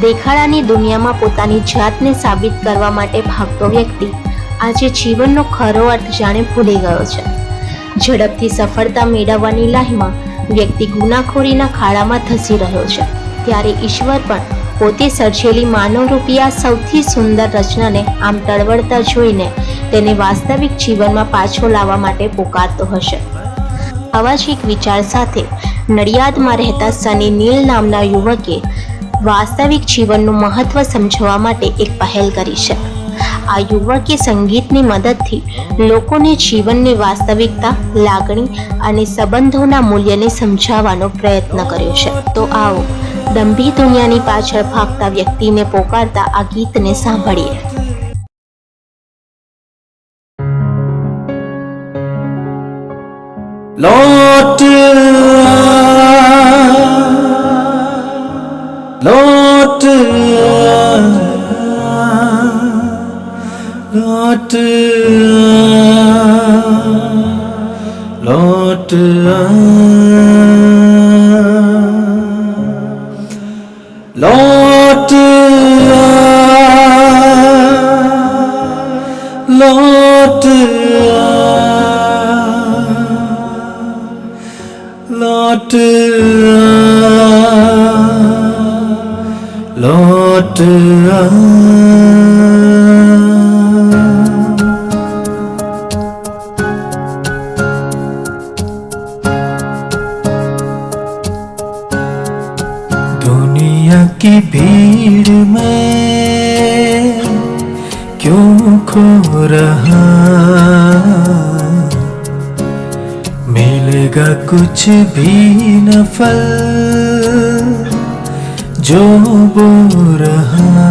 દેખાડાની દુનિયામાં પોતાની જાતને સાબિત કરવા માટે ભાગતો વ્યક્તિ આજે જીવનનો ખરો અર્થ જાણે ભૂલી ગયો છે। ઝડપથી સફળતા મેળવવાની લાહીમાં વ્યક્તિ ગુનાખોરીના ખાડામાં ધસી રહ્યો છે, ત્યારે ઈશ્વર પણ પોતે સર્જેલી માનવરૂપી આ સૌથી સુંદર રચનાને આમ તળવળતા જોઈને તેને વાસ્તવિક જીવનમાં પાછો લાવવા માટે પોકારતો હશે। આવા જ એક વિચાર સાથે નડિયાદમાં રહેતા સની નીલ નામના યુવકે વાસ્તવિક જીવનનું મહત્વ સમજવા માટે એક પહેલ કરી છે। આ યુવકે સંગીતની મદદથી લોકોને જીવનની વાસ્તવિકતા, લાગણી અને સંબંધોના મૂલ્યને સમજાવવાનો પ્રયત્ન કર્યો છે। તો આવો દંભી દુનિયાની પાછળ ભાગતા વ્યક્તિને પોકારતા આ ગીતને સાંભળીએ। लौट लौट लौट लौट लौट लौट लौट लौट दुनिया की भीड़ में क्यों खो रहा, मिलेगा कुछ भी न फल जो बो रहा।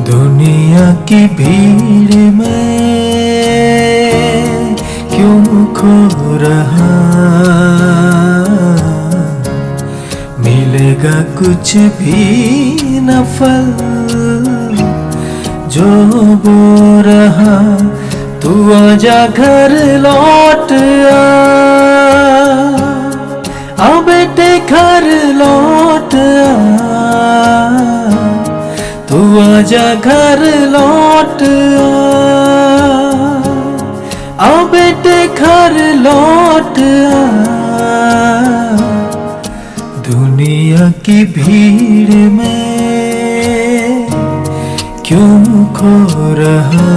दुनिया की भीड़ में क्यों खो रहा, मिलेगा कुछ भी न फल जो बो रहा। तू आजा घर लौट आ बेटे घर लौट आ। तू आजा घर लौट आ बेटे घर लौट आ। दुनिया की भीड़ में क्यों खो रहा,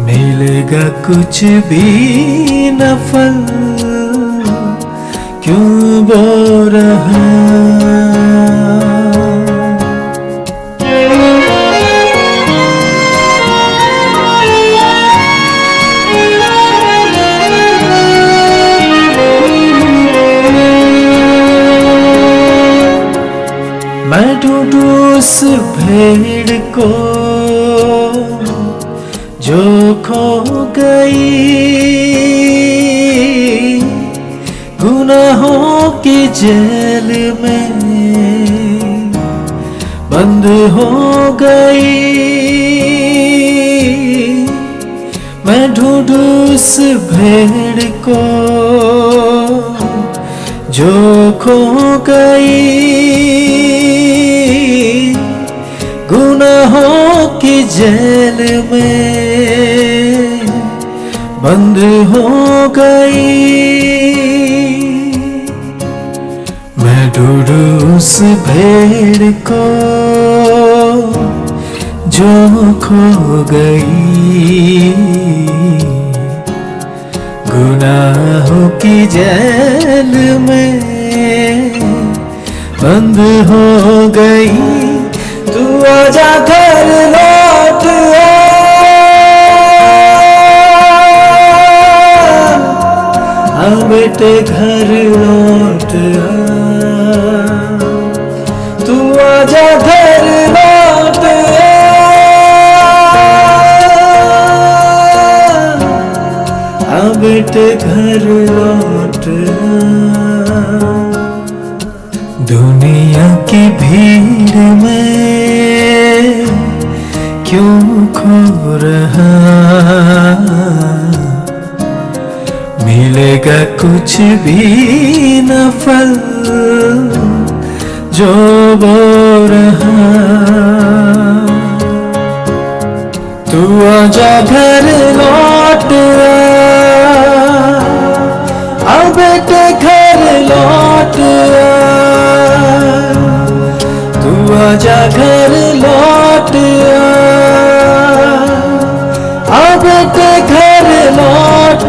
मिलेगा कुछ भी न फल क्यों बो रहा। मैं ढूंढूं उस भेड़ को जो खो गई, गुनाहों की जेल में बंद हो गई। मैं ढूंढूं उस भेड़ को जो खो गई, गुनाहों की जेल में बंद हो गई। मैं ढूंढूं उस भेड़ को जो खो गई, गुनाहों की जेल में बंद हो गई। तू आजा घर लौट आ बेटे घर लौट आ। तू आजा घर लौट आ बेटे घर लौट आ। दुनिया की भीड़ में क्यों खो रहा, मिलेगा का कुछ भी न फल जो बो रहा। तू आजा घर लौट आ बेटे घर लौट तू आजा घर लौट आ बेटे घर लौट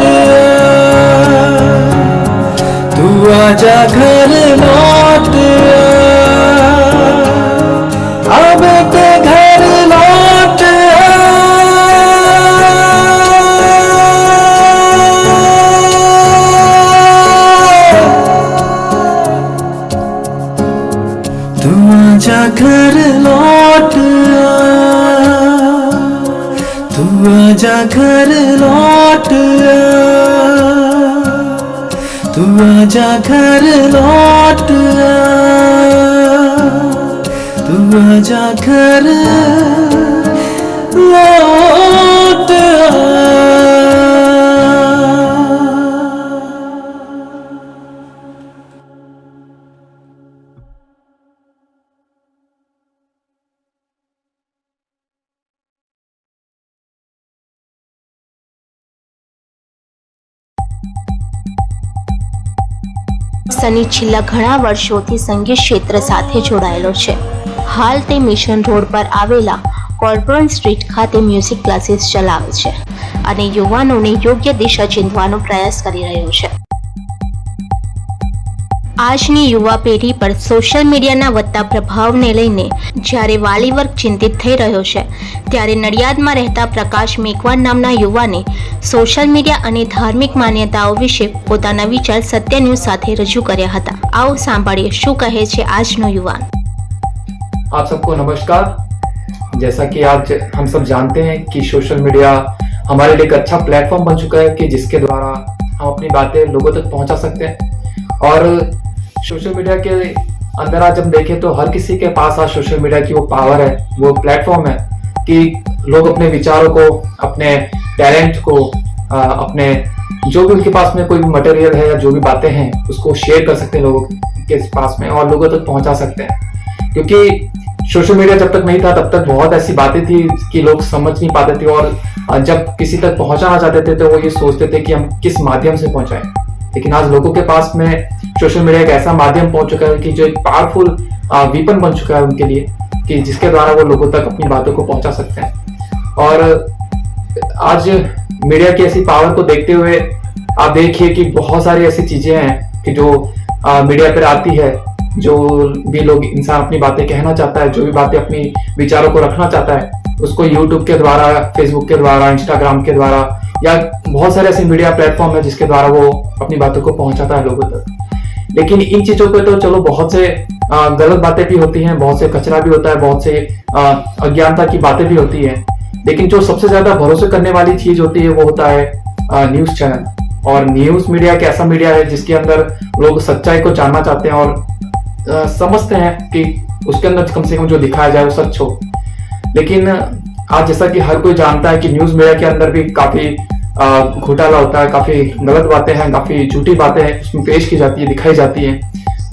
तू आजा घर लौट आ बेटे घर लौट तू आजा घर लौट तू आजा घर लौट तू आजा घर लौट तू आजा घर लौट સની છેલ્લા ઘણા વર્ષોથી સંગીત ક્ષેત્ર સાથે જોડાયેલો છે. હાલ તે મિશન રોડ પર આવેલા કોર્બોન સ્ટ્રીટ ખાતે મ્યુઝિક ક્લાસીસ ચલાવે છે અને યુવાનોને યોગ્ય દિશા ચીંધવાનો પ્રયાસ કરી રહ્યો છે. આજની યુવા પેઢી પર સોશિયલ મીડિયાના વધતા પ્રભાવને લઈને જ્યારે વાલી વર્ગ ચિંતિત થઈ રહ્યો છે ત્યારે નડિયાદમાં રહેતા પ્રકાશ મેઘવાન નામના યુવાને સોશિયલ મીડિયા અને ધાર્મિક માન્યતાઓ વિશે પોતાના વિચાર સત્ય ન્યૂઝ સાથે રજૂ કર્યા હતા. આવો સાંભળીએ શું કહે છે આજનો યુવાન. आप सबको नमस्कार। जैसा कि आज हम सब जानते हैं कि सोशल मीडिया हमारे लिए एक अच्छा प्लेटफॉर्म बन चुका है कि जिसके द्वारा हम अपनी बातें लोगों तक पहुंचा सकते हैं। और सोशल मीडिया के अंदर आज हम देखें तो हर किसी के पास आज सोशल मीडिया की वो पावर है, वो प्लेटफॉर्म है कि लोग अपने विचारों को, अपने टैलेंट को, अपने जो भी उनके पास में कोई भी मटेरियल है या जो भी बातें हैं उसको शेयर कर सकते हैं लोगों के पास में और लोगों तक पहुंचा सकते हैं। क्योंकि सोशल मीडिया जब तक नहीं था तब तक बहुत ऐसी बातें थी कि लोग समझ नहीं पाते थे और जब किसी तक पहुंचाना चाहते थे तो वो ये सोचते थे कि हम किस माध्यम से पहुंचाएं। लेकिन आज लोगों के पास में सोशल मीडिया एक ऐसा माध्यम पहुंच चुका है कि जो एक पावरफुल वीपन बन चुका है उनके लिए कि जिसके द्वारा वो लोगों तक अपनी बातों को पहुंचा सकते हैं। और आज मीडिया की ऐसी पावर को देखते हुए आप देखिए कि बहुत सारी ऐसी चीजें हैं कि जो मीडिया पर आती है, जो भी लोग इंसान अपनी बातें कहना चाहता है, जो भी बातें अपनी विचारों को रखना चाहता है, उसको यूट्यूब के द्वारा, फेसबुक के द्वारा, इंस्टाग्राम के द्वारा या बहुत सारे ऐसे मीडिया प्लेटफॉर्म है जिसके द्वारा वो अपनी बातों को पहुंचाता है लोगों तक। लेकिन इन चीजों पे तो चलो बहुत से गलत बातें भी होती हैं, बहुत से कचरा भी होता है, बहुत से अज्ञानता की बातें भी होती है। लेकिन जो सबसे ज्यादा भरोसे करने वाली चीज होती है वो होता है न्यूज चैनल। और न्यूज मीडिया एक ऐसा मीडिया है जिसके अंदर लोग सच्चाई को जानना चाहते हैं और समझते हैं कि उसके अंदर कम से कम जो दिखाया जाए वो सच हो। लेकिन आज जैसा कि हर कोई जानता है कि न्यूज मीडिया के अंदर भी काफी घोटाला होता है, काफी गलत बातें हैं, काफी झूठी बातें उसमें पेश की जाती है, दिखाई जाती है।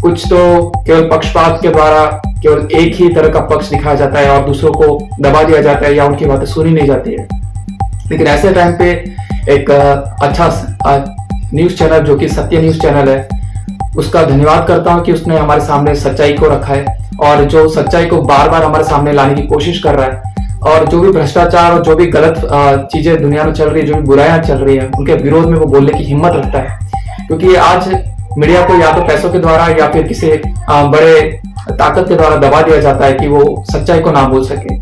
कुछ तो केवल पक्षपात के द्वारा केवल एक ही तरह का पक्ष दिखाया जाता है और दूसरों को दबा दिया जाता है या उनकी बातें सुनी नहीं जाती है। लेकिन ऐसे टाइम पे एक अच्छा न्यूज चैनल जो कि सत्य न्यूज चैनल है, उसका धन्यवाद करता हूं कि उसने हमारे सामने सच्चाई को रखा है और जो सच्चाई को बार बार हमारे सामने लाने की कोशिश कर रहा है। और जो भी भ्रष्टाचार और जो भी गलत चीजें दुनिया में चल रही है, जो भी बुराइयां चल रही है, उनके विरोध में वो बोलने की हिम्मत रखता है। क्योंकि आज मीडिया को या तो पैसों के द्वारा या फिर किसी बड़े ताकत के द्वारा दबा दिया जाता है कि वो सच्चाई को ना बोल सके।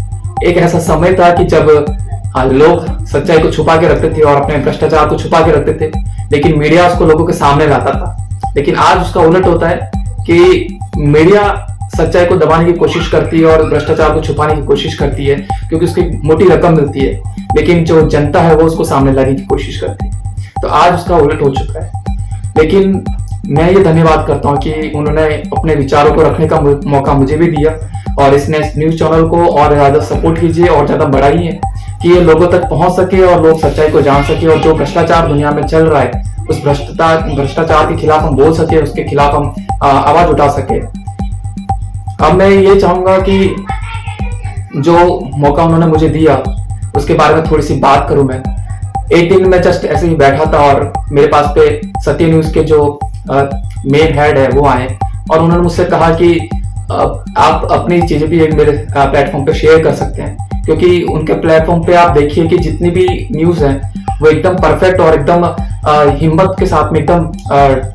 एक ऐसा समय था कि जब लोग सच्चाई को छुपा के रखते थे और अपने भ्रष्टाचार को छुपा के रखते थे, लेकिन मीडिया उसको लोगों के सामने लाता था। लेकिन आज उसका उलट होता है कि मीडिया सच्चाई को दबाने की कोशिश करती है और भ्रष्टाचार को छुपाने की कोशिश करती है, क्योंकि उसकी मोटी रकम मिलती है। लेकिन जो जनता है वो उसको सामने लाने की कोशिश करती है। तो आज उसका उलट हो चुका है। लेकिन मैं ये धन्यवाद करता हूँ कि उन्होंने अपने विचारों को रखने का मौका मुझे भी दिया और इसने न्यूज चैनल को और ज्यादा सपोर्ट कीजिए और ज्यादा बढ़ाइए कि ये लोगों तक पहुंच सके और लोग सच्चाई को जान सके और जो भ्रष्टाचार दुनिया में चल रहा है उस भ्रष्टाचार के खिलाफ हम बोल सके, उसके खिलाफ हम आवाज उठा सके। अब मैं ये चाहूंगा कि जो मौका उन्होंने मुझे दिया उसके बारे में थोड़ी सी बात करूं। मैं एक दिन मैं जस्ट ऐसे ही बैठा था और मेरे पास पे सत्य न्यूज के जो मेन हेड है वो आए और उन्होंने मुझसे कहा कि आप अपनी चीजें भी एक मेरे प्लेटफॉर्म पे शेयर कर सकते हैं, क्योंकि उनके प्लेटफॉर्म पे आप देखिए कि जितनी भी न्यूज है वो एकदम परफेक्ट और एकदम हिम्मत के साथ में, एकदम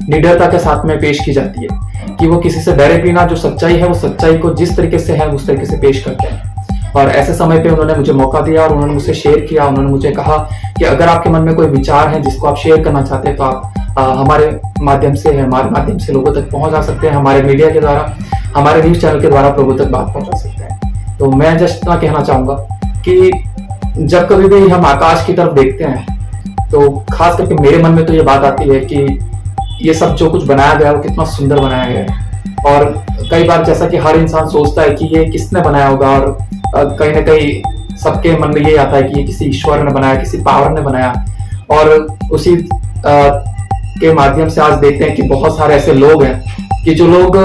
निडरता के साथ में पेश की जाती है कि वो किसी से डरे बिना जो सच्चाई है वो सच्चाई को जिस तरीके से है उस तरीके से पेश करते हैं। और ऐसे समय पे उन्होंने मुझे मौका दिया और उन्होंने मुझसे शेयर किया। उन्होंने मुझे कहा कि अगर आपके मन में कोई विचार है जिसको आप शेयर करना चाहते हैं तो आप हमारे माध्यम से लोगों तक पहुंच जा सकते हैं, हमारे मीडिया के द्वारा, हमारे न्यूज चैनल के द्वारा लोगों तक बात पहुंचा सकते हैं। तो मैं जस्ट इतना कहना चाहूंगा कि जब कभी भी हम आकाश की तरफ देखते हैं तो खास करके मेरे मन में तो ये बात आती है कि ये सब जो कुछ बनाया गया वो कितना सुंदर बनाया गया है। और कई बार जैसा कि हर इंसान सोचता है कि ये किसने बनाया होगा, और कहीं ना कहीं सबके मन में ये आता है कि ये किसी ईश्वर ने बनाया, किसी पावर ने बनाया। और उसी के माध्यम से आज देखते हैं कि बहुत सारे ऐसे लोग हैं कि जो लोग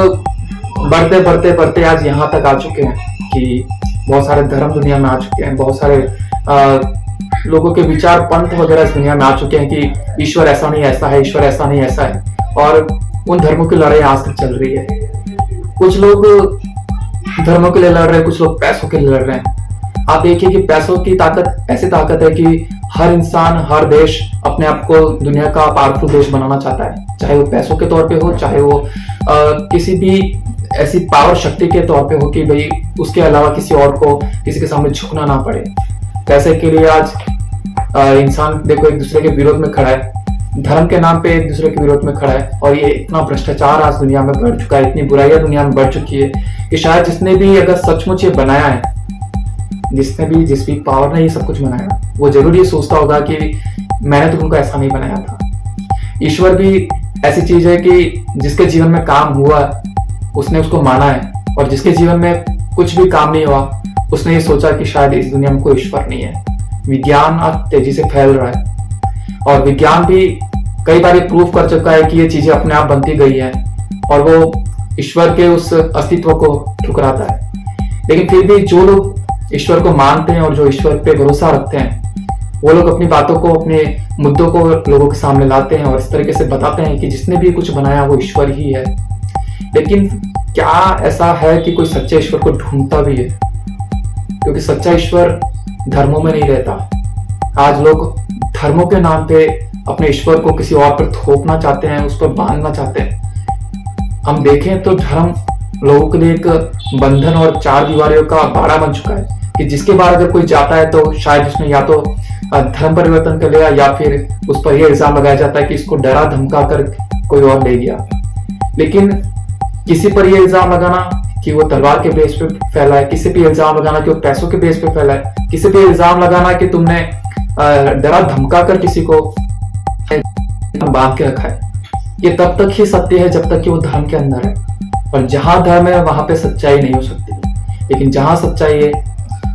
बढ़ते आज यहाँ तक आ चुके हैं कि बहुत सारे धर्म दुनिया में आ चुके हैं, बहुत सारे लोगों के विचार पंथ वगैरह इस दुनिया में आ चुके हैं कि ईश्वर ऐसा नहीं ऐसा है, ईश्वर ऐसा नहीं ऐसा है। और उन धर्मों की लड़ाई आज तक चल रही है। कुछ लोग धर्मों के लिए लड़ रहे हैं, कुछ लोग पैसों के लिए लड़ रहे हैं। आप देखिए कि पैसों की ताकत ऐसी ताकत है कि हर इंसान, हर देश अपने आप को दुनिया का पावरफुल देश बनाना चाहता है, चाहे वो पैसों के तौर पे हो, चाहे वो किसी भी ऐसी पावर शक्ति के तौर पे हो कि भाई उसके अलावा किसी और को किसी के सामने झुकना ना पड़े। पैसे के लिए आज इंसान देखो एक दूसरे के विरोध में खड़ा है, धर्म के नाम पे एक दूसरे के विरोध में खड़ा है। और ये इतना भ्रष्टाचार आज दुनिया में बढ़ चुका है, इतनी बुराइयां दुनिया में बढ़ चुकी है कि शायद जिसने भी अगर सचमुच ये बनाया है, जिस भी पावर ने ये सब कुछ बनाया, वो जरूर ये सोचता होगा कि मैंने तो तुमको ऐसा नहीं बनाया था। ईश्वर भी ऐसी चीज है कि जिसके जीवन में काम हुआ उसने उसको माना है, और जिसके जीवन में कुछ भी काम नहीं हुआ उसने ये सोचा कि शायद इस दुनिया में कोई ईश्वर नहीं है। विज्ञान आज तेजी से फैल रहा है और विज्ञान भी कई बार ये प्रूव कर चुका है कि ये चीजें अपने आप बनती गई है और वो ईश्वर के उस अस्तित्व को ठुकराता है। लेकिन फिर भी जो लोग ईश्वर को मानते हैं और जो ईश्वर पे भरोसा रखते हैं, वो लोग अपनी बातों को, अपने मुद्दों को लोगों के सामने लाते हैं और इस तरीके से बताते हैं कि जिसने भी कुछ बनाया वो ईश्वर ही है। लेकिन क्या ऐसा है कि कोई सच्चे ईश्वर को ढूंढता भी है? क्योंकि सच्चा ईश्वर धर्मों में नहीं रहता। आज लोग धर्मों के नाम पे अपने ईश्वर को किसी और पर थोपना चाहते हैं, उस पर बांधना चाहते हैं। हम देखें तो धर्म लोगों के लिए एक बंधन और चार दीवारियों का बाड़ा बन चुका है कि जिसके बाद अगर कोई जाता है तो शायद उसने या तो धर्म परिवर्तन कर लिया या फिर उस पर यह इल्जाम लगाया जाता है कि इसको डरा धमका कर कोई और ले गया। लेकिन किसी पर यह इल्जाम लगाना कि वो तलवार के बेस पे फैला है, किसी पे इल्जाम लगाना कि वो पैसों के बेस पे फैला है, किसी पे इल्जाम लगाना कि तुमने डरा धमका कर किसी को बांध के रखा है, ये तब तक ही सत्य है जब तक कि वो धर्म के अंदर है। और जहां धर्म है वहां पे सच्चाई नहीं हो सकती। लेकिन जहां सच्चाई है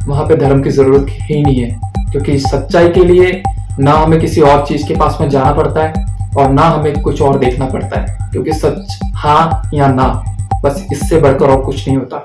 वहां पे धर्म की जरूरत ही नहीं है, क्योंकि सच्चाई के लिए ना हमें किसी और चीज के पास में जाना पड़ता है और ना हमें कुछ और देखना पड़ता है, क्योंकि सच हाँ या ना, बस इससे बढ़कर और कुछ नहीं होता।